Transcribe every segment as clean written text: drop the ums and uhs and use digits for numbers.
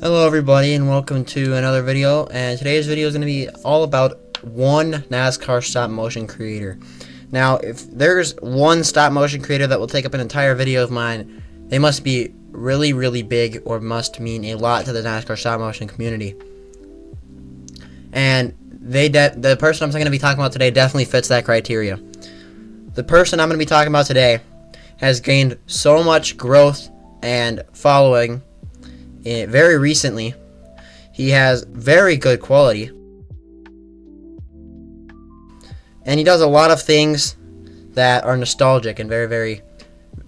Hello everybody and welcome to another video, and today's video is going to be all about one NASCAR stop motion creator. Now, if there's one stop motion creator that will take up an entire video of mine, they must be really big or must mean a lot to the NASCAR stop motion community. And the person I'm going to be talking about today definitely fits that criteria. The person I'm going to be talking about today has gained so much growth and following very recently. He has very good quality, and he does a lot of things that are nostalgic and very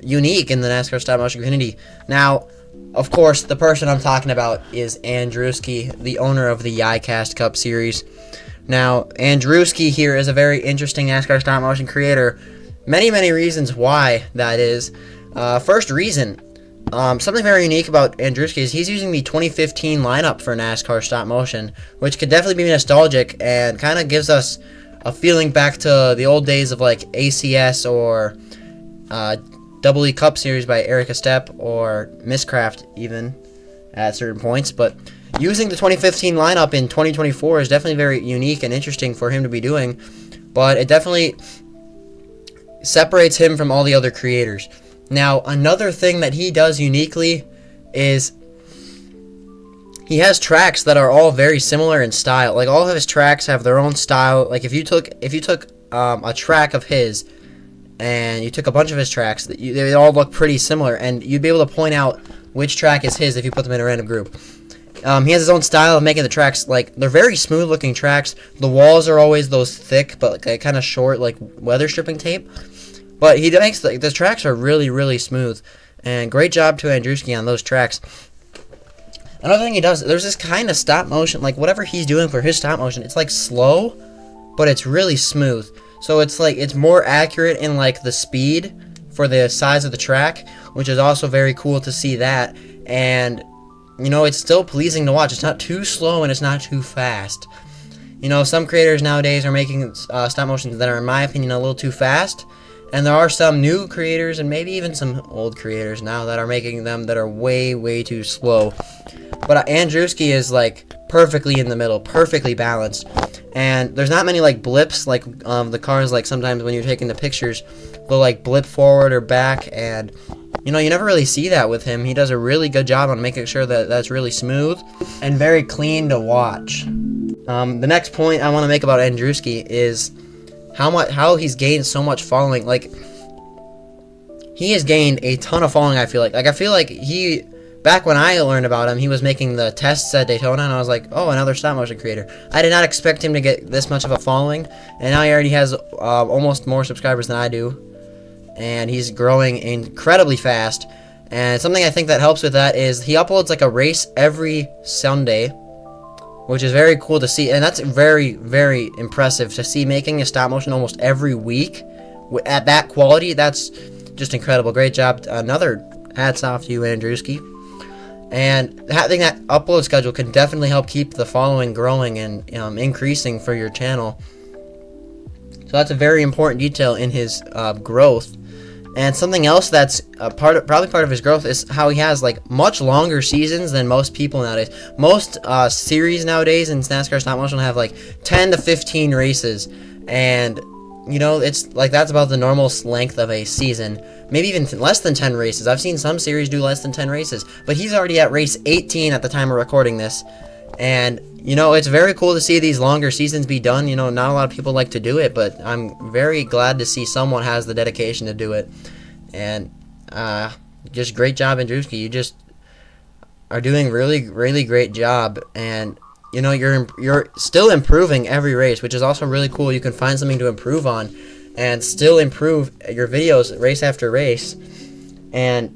unique in the NASCAR stop motion community. Now, of course, the person I'm talking about is Andrewski, the owner of the ICAST Cup Series. Now, Andrewski here is a very interesting NASCAR stop motion creator. Many reasons why that is. First reason, something very unique about Andrewski is he's using the 2015 lineup for NASCAR stop motion, which could definitely be nostalgic and kind of gives us a feeling back to the old days of like ACS or Double E Cup Series by Erica Stepp or Misscraft even at certain points. But using the 2015 lineup in 2024 is definitely very unique and interesting for him to be doing, but it definitely separates him from all the other creators. Now, another thing that he does uniquely is he has tracks that are all very similar in style. Like, all of his tracks have their own style. Like, if you took a track of his and you took a bunch of his tracks, they all look pretty similar, and you'd be able to point out which track is his if you put them in a random group. He has his own style of making the tracks. Like, they're very smooth looking tracks. The walls are always those thick but like, kind of short, like weather stripping tape. But he makes the tracks are really smooth, and great job to Andrewski on those tracks. Another thing he does, there's this kind of stop motion, like whatever he's doing for his stop motion, it's like slow, but it's really smooth. So it's like it's more accurate in like the speed for the size of the track, which is also very cool to see that. And you know, it's still pleasing to watch. It's not too slow and it's not too fast. You know, some creators nowadays are making stop motions that are, in my opinion, a little too fast. And there are some new creators and maybe even some old creators now that are making them that are way too slow. But Andrewski is like perfectly in the middle, perfectly balanced. And there's not many like blips, like the cars, like sometimes when you're taking the pictures, they'll like blip forward or back, and you know, you never really see that with him. He does a really good job on making sure that that's really smooth and very clean to watch. The next point I want to make about Andrewski is how he's gained so much following. Like, he has gained a ton of following. I feel like he, back when I learned about him, he was making the tests at Daytona, and I was like, oh, another stop motion creator. I did not expect him to get this much of a following, and now he already has almost more subscribers than I do, and he's growing incredibly fast. And something I think that helps with that is he uploads like a race every Sunday, which is very cool to see, and that's very impressive to see, making a stop motion almost every week at that quality. That's just incredible. Great job. Another hats off to you, Andrewski. And having that upload schedule can definitely help keep the following growing and increasing for your channel. So that's a very important detail in his growth. And something else that's probably part of his growth is how he has like much longer seasons than most people nowadays. Most series nowadays in NASCAR stop motion have like 10 to 15 races, and you know, it's like that's about the normal length of a season. Maybe even less than 10 races. I've seen some series do less than 10 races, but he's already at race 18 at the time of recording this. And you know, it's very cool to see these longer seasons be done. You know, not a lot of people like to do it, but I'm very glad to see someone has the dedication to do it. And just great job, Andrewski. You just are doing really great job. And you know, you're still improving every race, which is also really cool. You can find something to improve on and still improve your videos race after race. And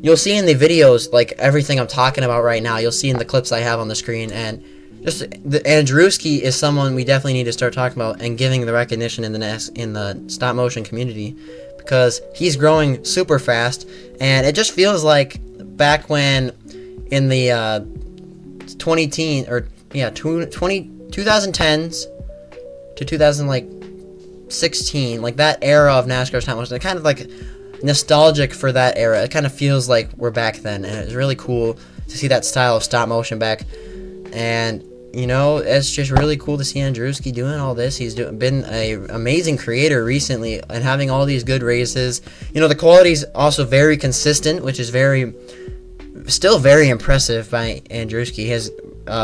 you'll see in the videos, like everything I'm talking about right now, you'll see in the clips I have on the screen. And just Andrewski is someone we definitely need to start talking about and giving the recognition in the stop motion community, because he's growing super fast. And it just feels like back when in the 2010s to 2016, like that era of NASCAR stop motion, kind of like nostalgic for that era. It kind of feels like we're back then, and it's really cool. to see that style of stop motion back. And you know, it's just really cool to see Andruski doing all this. He's been an amazing creator recently and having all these good races. You know, the quality's also very consistent, which is still very impressive by Andruski. He has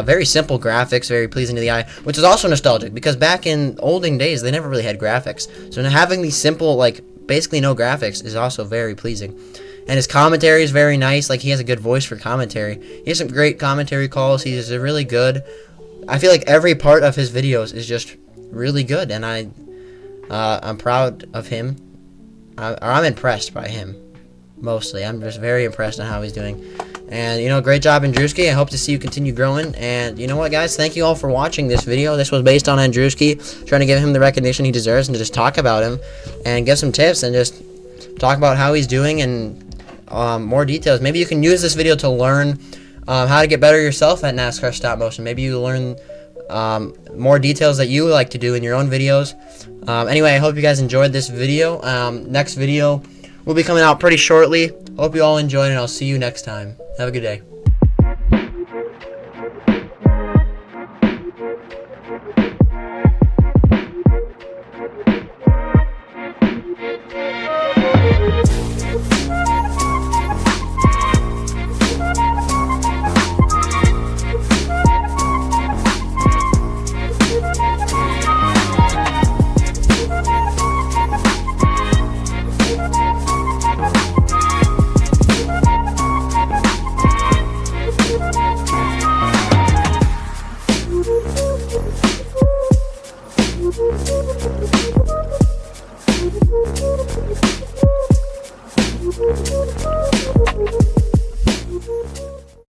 very simple graphics, very pleasing to the eye, which is also nostalgic because back in olden days, they never really had graphics. So now having these simple, like, basically no graphics is also very pleasing. And his commentary is very nice. Like, he has a good voice for commentary. He has some great commentary calls. He's really good. I feel like every part of his videos is just really good, and I'm proud of him. I'm impressed by him, mostly. I'm just very impressed on how he's doing. And, you know, great job, Andruski. I hope to see you continue growing. And you know what, guys? Thank you all for watching this video. This was based on Andruski, trying to give him the recognition he deserves and to just talk about him and give some tips and just talk about how he's doing and more details. Maybe you can use this video to learn how to get better yourself at NASCAR stop motion. Maybe you learn more details that you like to do in your own videos. Anyway, I hope you guys enjoyed this video. Next video will be coming out pretty shortly. Hope you all enjoyed, and I'll see you next time. Have a good day.